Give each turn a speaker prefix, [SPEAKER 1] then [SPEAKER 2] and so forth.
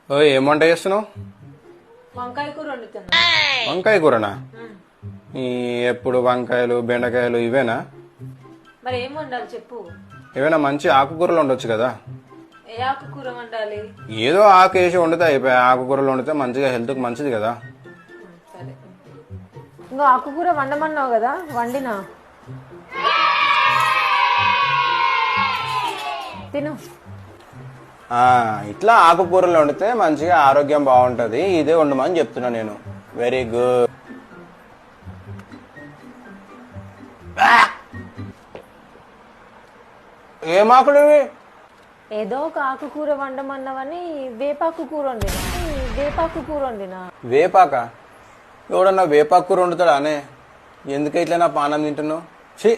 [SPEAKER 1] ఓ ఏం వంట చేస్తున్నావు?
[SPEAKER 2] వంకాయ కూర వండుతున్నా.
[SPEAKER 1] వంకాయ కూరనా? ఈ ఎప్పుడు వంకాయలు బెండకాయలు ఇవేనా?
[SPEAKER 2] మరి ఏం వండాలి చెప్పు.
[SPEAKER 1] ఏమైనా మంచి ఆకుకూరలు ఉండొచ్చు కదా.
[SPEAKER 2] ఏ ఆకుకూర వండాలి?
[SPEAKER 1] ఏదో ఆకు వేసి వండితే అయిపోయి. ఆకుకూరలు వండితే మంచిగా హెల్త్కి మంచిది కదా.
[SPEAKER 2] సరే, ఇంకో ఆకుకూర వండమన్నావు కదా, వండినా తిను.
[SPEAKER 1] ఇట్లా ఆకుకూరలు వండితే మంచిగా ఆరోగ్యం బాగుంటది. ఇదే వండమని చెప్తున్నా నేను. Very good. ఏం ఆకులు ఇవి?
[SPEAKER 2] ఏదో ఒక ఆకుకూర వండమన్నావని వేపాకు కూర వండినా.
[SPEAKER 1] వేపాక? ఎవడన్నా వేపాకు కూర వండుతాడా అనే? ఎందుకు ఇట్లా నా పానం తింటున్నావు? ఛీ.